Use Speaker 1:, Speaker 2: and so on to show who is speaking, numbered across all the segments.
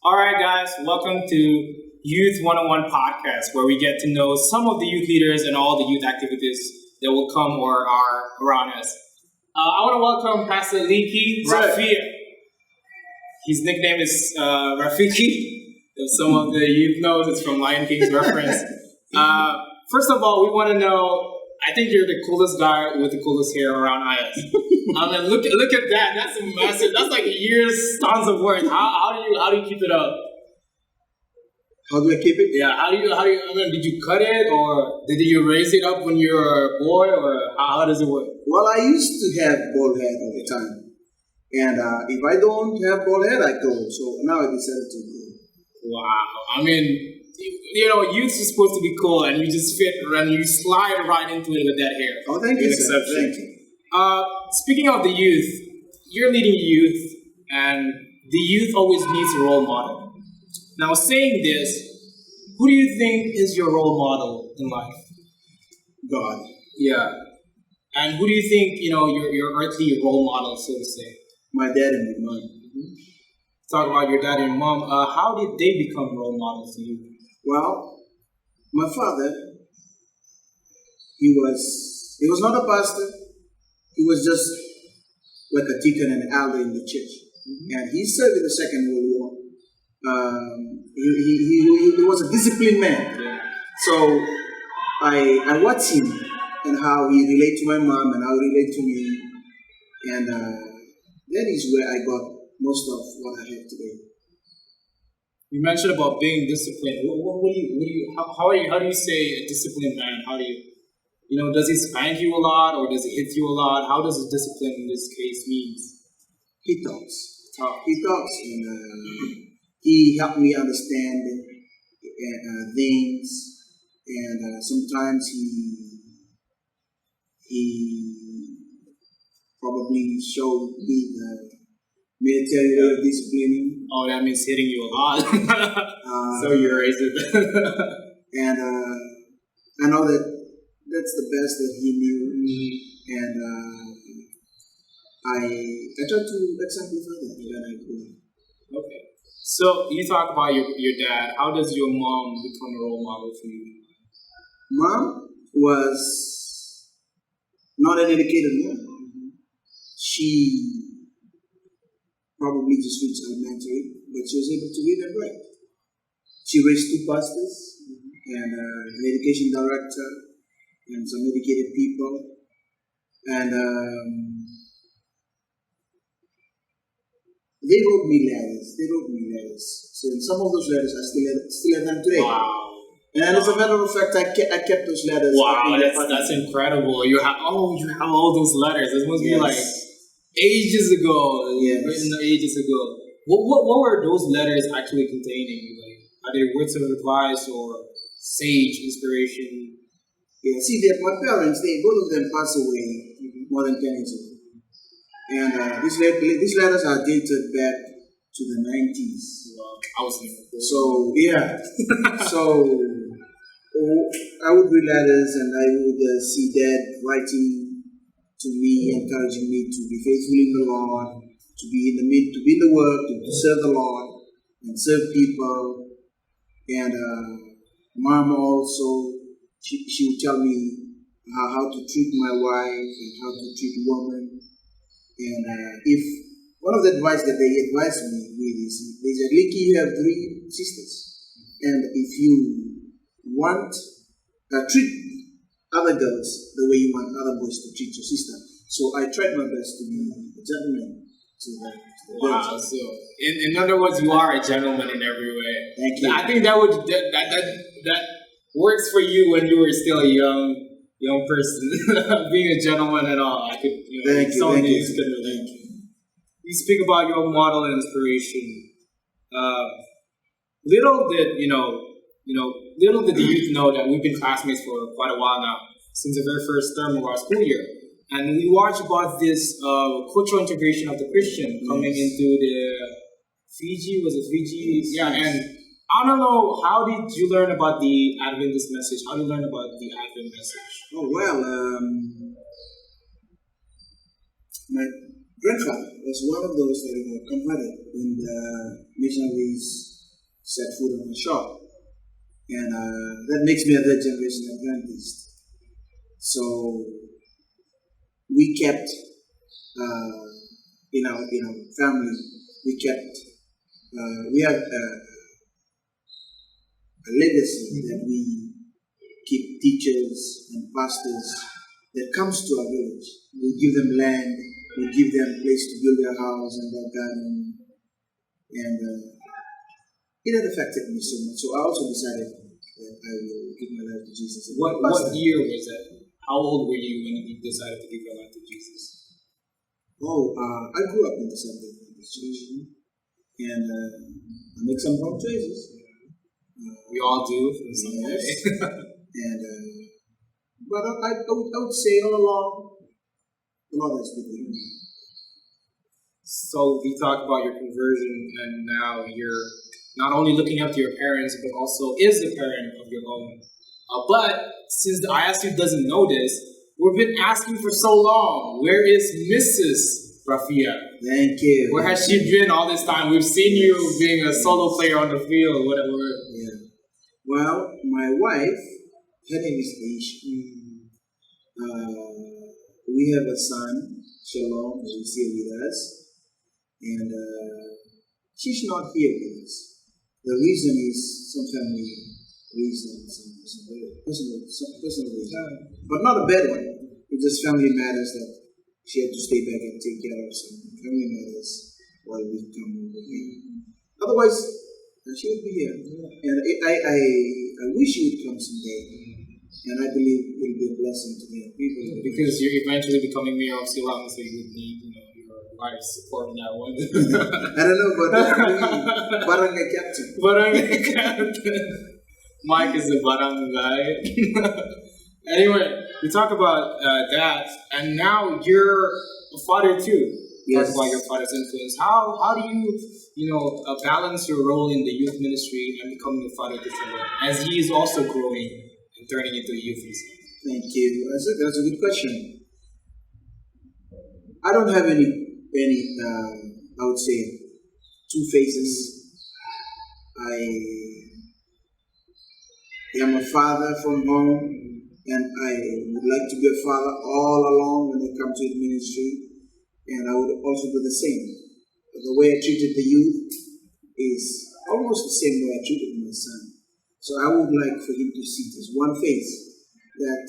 Speaker 1: All right, guys, welcome to Youth 101 podcast, where we get to know some of the youth leaders and all the youth activities that will come or are around us. I want to welcome Ps Eliki Ravia. His nickname is Rafiki. If some of the youth knows, it's from Lion King's reference. First of all, we want to know, I think you're the coolest guy with the coolest hair around AIIAS. I mean, look at that. That's a massive. That's like years, tons of work. How do you keep it up?
Speaker 2: How do I keep it?
Speaker 1: Yeah. How do you? I mean, did you cut it or did you raise it up when you were a boy, or how does it work?
Speaker 2: Well, I used to have bald head all the time, and if I don't have bald head, I go. So now I decided to go.
Speaker 1: Wow. I mean, youth is supposed to be cool, and you just fit and you slide right into it with that hair.
Speaker 2: Oh, thank you, sir. Thank you.
Speaker 1: Speaking of the youth, you're leading youth, and the youth always needs a role model. Now, saying this, who do you think is your role model in life?
Speaker 2: God.
Speaker 1: Yeah. And who do you think, your earthly role model, so to say?
Speaker 2: My dad and my mom.
Speaker 1: Mm-hmm. Talk about your dad and mom. How did they become role models to you?
Speaker 2: Well, my father, he was not a pastor. He was just like a deacon and elder in the church. Mm-hmm. And he served in the Second World War. He was a disciplined man.
Speaker 1: Yeah.
Speaker 2: So I watched him and how he related to my mom and how he related to me. And that is where I got most of what I have today.
Speaker 1: You mentioned about being disciplined. How do you say a disciplined man? How do you, does he spank you a lot or does he hit you a lot? How does discipline in this case means?
Speaker 2: He talks. He talks, and he helped me understand things, and sometimes he probably showed me the military way of disciplining.
Speaker 1: Oh, that means hitting you a lot. So you raised it.
Speaker 2: And I know that's the best that he knew, and I try to exemplify that when I grow up.
Speaker 1: Okay. So you talk about your dad. How does your mom become a role model for you?
Speaker 2: Mom was not an educated woman. Mm-hmm. She probably just reached elementary, but she was able to read and write. She raised two pastors, and an education director, and some educated people. And they wrote me letters. So some of those letters I still have them today.
Speaker 1: Wow.
Speaker 2: And as a matter of fact, I kept those letters.
Speaker 1: Wow, that's incredible. You have all those letters. This must be like ages ago.
Speaker 2: Yes.
Speaker 1: Written ages ago. What were those letters actually containing? Like, are they words of advice or sage inspiration?
Speaker 2: Yeah, see, my parents, both of them passed away more than 10 years ago. And these letters are dated back to the 90s.
Speaker 1: Wow, I was thinking.
Speaker 2: So, yeah. So, I would read letters and I would see Dad writing to me, encouraging me to be faithful in the Lord, to be in the work, to serve the Lord and serve people. And Mom also, she would tell me how to treat my wife and how to treat women. And if one of the advice that they advised me with is, they said, Liki, you have 3 sisters. And if you want, treat other girls the way you want other boys to treat your sister. So I tried my best to be a gentleman to them.
Speaker 1: Wow, so in other words, you are a gentleman in every way.
Speaker 2: Thank you.
Speaker 1: I think that works for you when you were still a young person. Being a gentleman and all, I could.
Speaker 2: Thank you.
Speaker 1: Can relate. You speak about your model and inspiration. Little did the youth know that we've been classmates for quite a while now, since the very first term of our school year. And we watched about this cultural integration of the Christian coming into the Fiji. Was it Fiji? Yeah, and I don't know, how did you learn about the Adventist message? How did you learn about the Advent message?
Speaker 2: Oh, well, my grandfather was one of those that converted when the missionaries set foot on my shop. And that makes me a third generation Adventist. So we kept, in our family, we have a legacy that we keep teachers and pastors that comes to our village. We give them land, we give them a place to build their house and their garden. And it had affected me so much. So I also decided that I will give my life to Jesus.
Speaker 1: What year was that? How old were you when you decided to give your life to Jesus?
Speaker 2: Oh, I grew up in the Seventh-day Adventist Church. And I make some wrong choices.
Speaker 1: We all do in some way.
Speaker 2: And but I would say all along, the Lord has been with me.
Speaker 1: So we talked about your conversion, and now you're not only looking up to your parents, but also is the parent of your own. But since the AIIAS Youth doesn't know this, we've been asking for so long, where is Mrs. Ravia?
Speaker 2: Thank you.
Speaker 1: Where has she been all this time? We've seen you being a solo player on the field, whatever.
Speaker 2: Yeah. Well, my wife, her name is Aisha. We have a son, Shalom, who's here with us. And she's not here with us. The reason is some family reasons, some personal reasons. But not a bad one. It's just family matters that she had to stay back and take care of some family matters while we come over here. Otherwise, she would be here. And I wish she would come someday. And I believe it will be a blessing to many people.
Speaker 1: Because you're eventually becoming mayor of Silang, so you would need, your wife's support on that one.
Speaker 2: I don't know, but barangay captain.
Speaker 1: Barangay captain. Mike is the barangay. Anyway, we talk about that, and now you're a father too.
Speaker 2: Yes.
Speaker 1: Talk about your father's influence. How do you balance your role in the youth ministry and becoming a father to children as he is also growing and turning into a youth himself?
Speaker 2: Thank you. That's a good question. I don't have any I would say, two faces. I am a father from home, and I would like to be a father all along when it comes to the ministry, and I would also do the same. The way I treated the youth is almost the same way I treated my son. So I would like for him to see this one face, that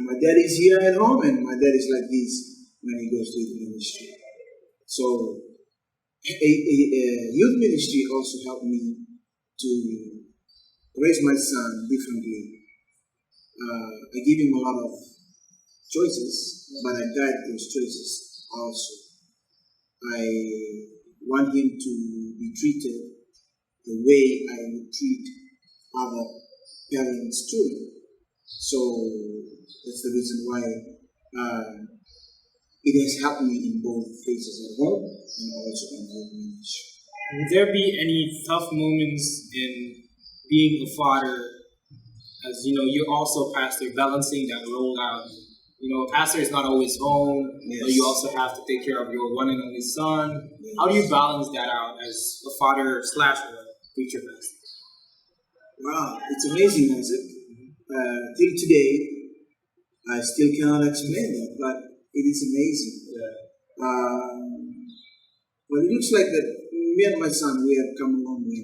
Speaker 2: my dad is here at home, and my dad is like this when he goes to the ministry. So a youth ministry also helped me to raise my son differently. I give him a lot of choices, but I guide those choices also. I want him to be treated the way I would treat other parents' children. So that's the reason why it has helped me in both phases at home and also in the ministry.
Speaker 1: Would there be any tough moments in being a father, as you're also a pastor, balancing that role out? A pastor is not always home,
Speaker 2: yes.
Speaker 1: But you also have to take care of your one and only son. Yes. How do you balance that out as a father / preacher pastor?
Speaker 2: Wow, it's amazing, Isaac. Till today, I still cannot explain that, but it is amazing.
Speaker 1: Yeah.
Speaker 2: Well, it looks like that me and my son, we have come a long way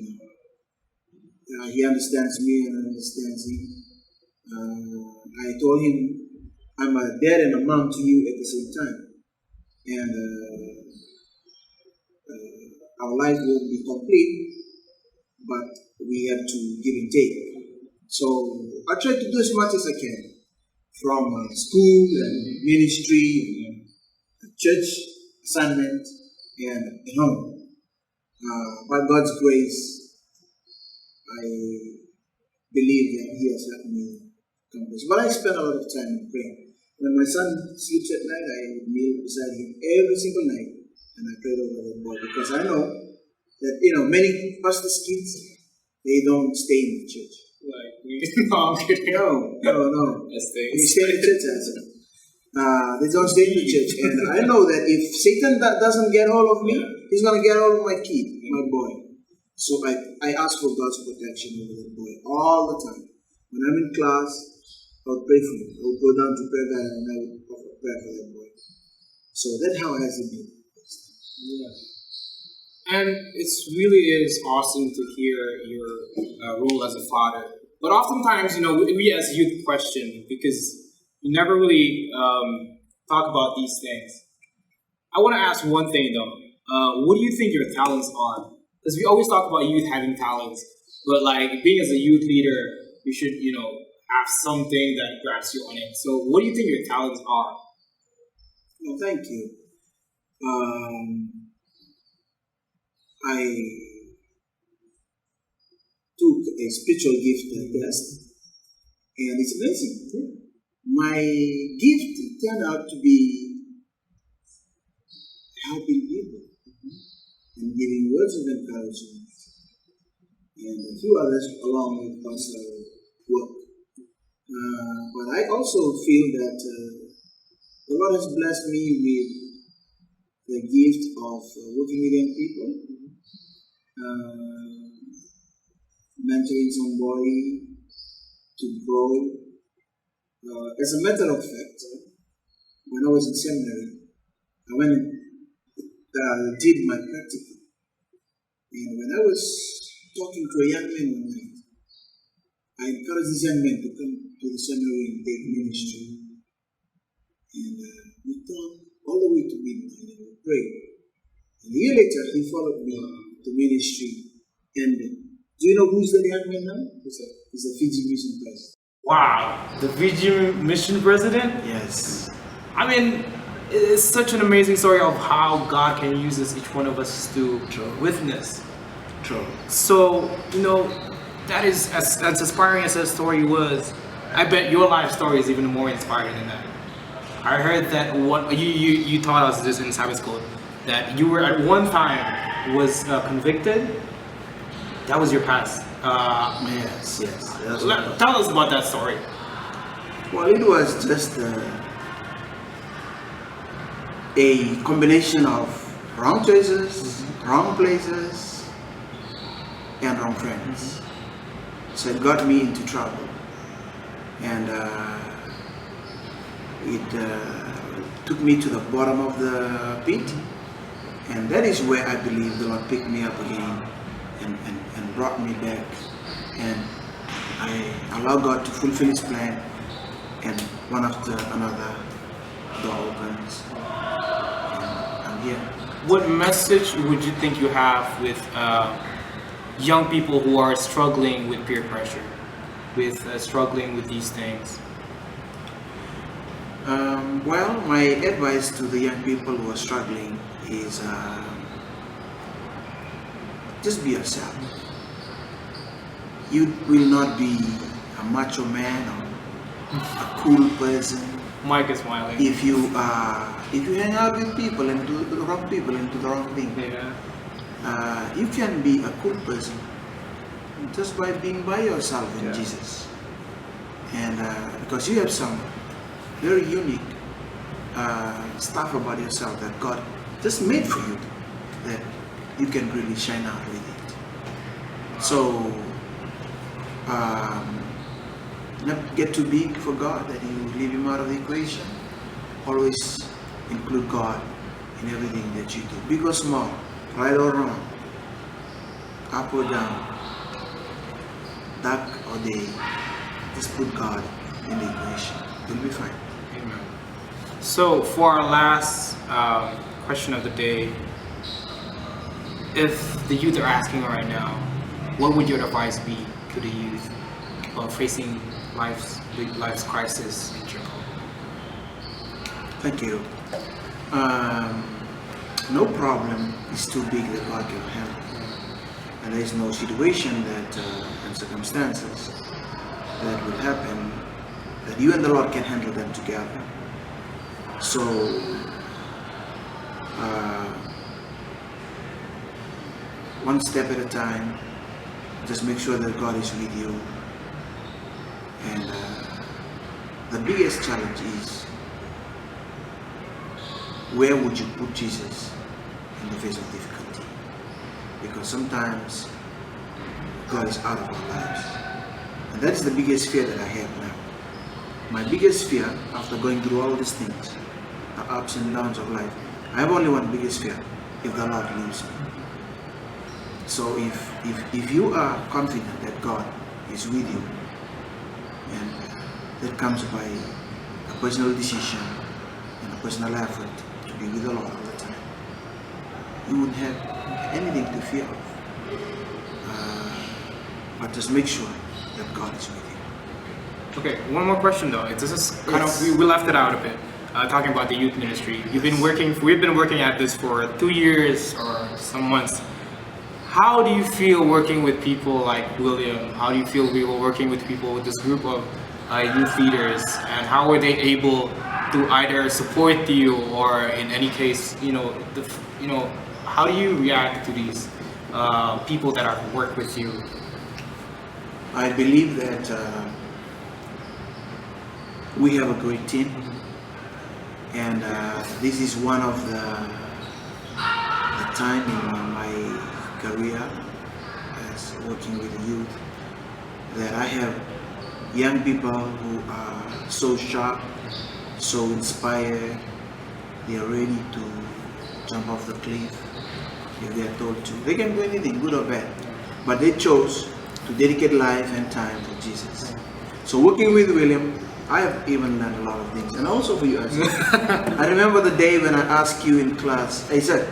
Speaker 2: now. He understands me and I understand him. I told him, I'm a dad and a mom to you at the same time. And our life won't be complete, but we have to give and take. So I try to do as much as I can, from school and ministry and church assignment and at home. By God's grace, I believe that He has helped me accomplish. But I spend a lot of time in prayer. When my son sleeps at night, I kneel beside him every single night, and I pray over the boy, because I know that many pastors' kids, they don't stay in the church.
Speaker 1: No, I'm kidding.
Speaker 2: No.
Speaker 1: They
Speaker 2: stay in the church, they don't stay in the church. And I know that if Satan doesn't get hold of me, he's going to get hold of my kid, my boy. So I ask for God's protection over that boy all the time. When I'm in class, I would pray for him. I would go down to prayer garden and I would offer prayer for that boy. So that's how I see it.
Speaker 1: Yeah. And it really is awesome to hear your role as a father. But oftentimes, we as youth question because we never really talk about these things. I want to ask one thing though. What do you think your talents are? Because we always talk about youth having talents, but like being as a youth leader, you should, have something that grabs you on it. So, what do you think your talents are?
Speaker 2: Well, thank you. I took a spiritual gift, I guess, and it's amazing. My gift turned out to be helping people and giving words of encouragement, and a few others along with pastoral work. But I also feel that the Lord has blessed me with the gift of working with young people, mentoring somebody to grow. As a matter of fact, when I was in seminary, I went and did my practicum. And when I was talking to a young man one night, I encouraged this young man to come to the seminary and take ministry. And we talked all the way to midnight and we prayed. And a year later, he followed me to ministry. And do you know who is the young man now? He's a Fiji mission president.
Speaker 1: Wow, the Fiji mission president?
Speaker 2: Yes.
Speaker 1: I mean, it's such an amazing story of how God can use us, each one of us, to witness.
Speaker 2: True.
Speaker 1: So, that is as inspiring as that story was. I bet your life story is even more inspiring than that. I heard that what you taught us this in Sabbath school, that you were at one time was convicted. That was your past.
Speaker 2: Yes.
Speaker 1: Tell us about that story.
Speaker 2: Well, it was just a combination of wrong choices, wrong places, and wrong friends. So it got me into trouble. And it took me to the bottom of the pit. And that is where I believe the Lord picked me up again and brought me back. And I allowed God to fulfill His plan. And one after another, door opens. And I'm here.
Speaker 1: What message would you think you have with young people who are struggling with peer pressure, with struggling with these things?
Speaker 2: Well, my advice to the young people who are struggling is just be yourself. You will not be a macho man or a cool person.
Speaker 1: Mike is smiling.
Speaker 2: If you hang out with people and do the wrong people and do the wrong thing, you can be a cool person just by being by yourself in Jesus. And because you have some very unique stuff about yourself that God just made for you, that you can really shine out with it. So not get too big for God that you leave Him out of the equation. Always include God in everything that you do, big or small, right or wrong, up or down, dark or day. Just put God in the equation. You'll be fine.
Speaker 1: Amen. So for our last question of the day, if the youth are asking right now, what would your advice be to the youth about facing life's crisis in general?
Speaker 2: Thank you. No problem is too big that God can handle, and there is no situation that and circumstances that will happen that you and the Lord can handle them together. So one step at a time, just make sure that God is with you. And the biggest challenge is, where would you put Jesus in the face of difficulty? Because sometimes God is out of our lives. And that's the biggest fear that I have now. My biggest fear, after going through all these things, the ups and downs of life, I have only one biggest fear: if the Lord leaves me. So if you are confident that God is with you, and that comes by a personal decision and a personal effort to be with the Lord all the time, you wouldn't have anything to fear of. But just make sure that God is with you.
Speaker 1: Okay, one more question though. This is kind
Speaker 2: Yes.
Speaker 1: of we left it out a bit. Talking about the youth ministry, we've been working at this for 2 years or some months. How do you feel working with people like William? How do you feel we were working with people with this group of youth leaders, and how were they able to either support you or, in any case, how do you react to these people that are work with you?
Speaker 2: I believe that we have a great team, and this is one of the time in my career as working with the youth that I have young people who are so sharp, so inspired. They are ready to jump off the cliff if they are told to. They can do anything, good or bad, but they chose to dedicate life and time for Jesus. So working with William, I have even learned a lot of things, and also for you, Isaac. I remember the day when I asked you in class, Isaac,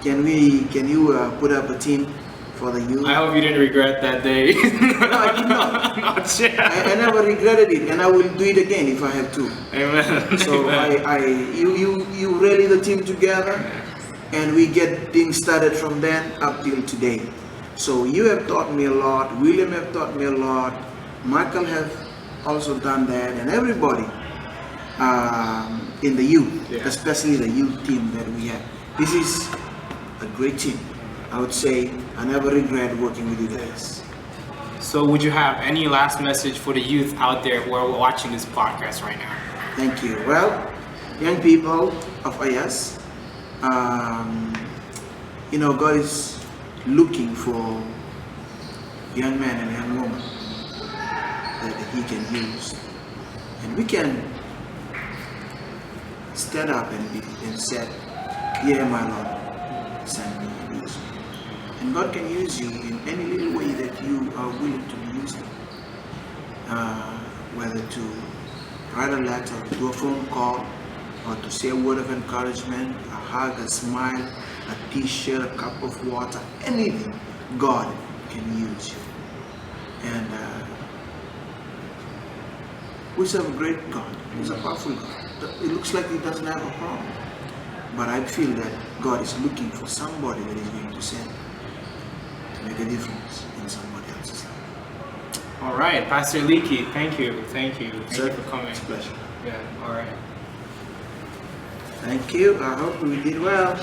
Speaker 2: can you put up a team for the youth?
Speaker 1: I hope you didn't regret that day.
Speaker 2: No, I did not.
Speaker 1: Not yet.
Speaker 2: I never regretted it, and I will do it again if I have to.
Speaker 1: Amen.
Speaker 2: So
Speaker 1: Amen.
Speaker 2: you rally the team together, and we get things started from then up till today. So you have taught me a lot. William have taught me a lot. Michael have also done that, and everybody in the youth,
Speaker 1: Yeah.
Speaker 2: especially the youth team that we have. This is a great team. I would say I never regret working with you guys.
Speaker 1: So would you have any last message for the youth out there who are watching this podcast right now?
Speaker 2: Thank you. Well, young people of AIIAS, God is looking for young men and young women that He can use, and we can stand up and say, "Here, my Lord, send me and use me." And God can use you in any little way that you are willing to be used in. Whether to write a letter, do a phone call, or to say a word of encouragement, a hug, a smile, a t-shirt, a cup of water, anything, God can use you. And we serve a great God. He's a powerful God. It looks like He doesn't have a problem. But I feel that God is looking for somebody that He's going to send to make a difference in somebody else's life.
Speaker 1: All right, Pastor Eliki, thank you
Speaker 2: Sir,
Speaker 1: for coming.
Speaker 2: it's a pleasure.
Speaker 1: Yeah, all right.
Speaker 2: Thank you. I hope we did well.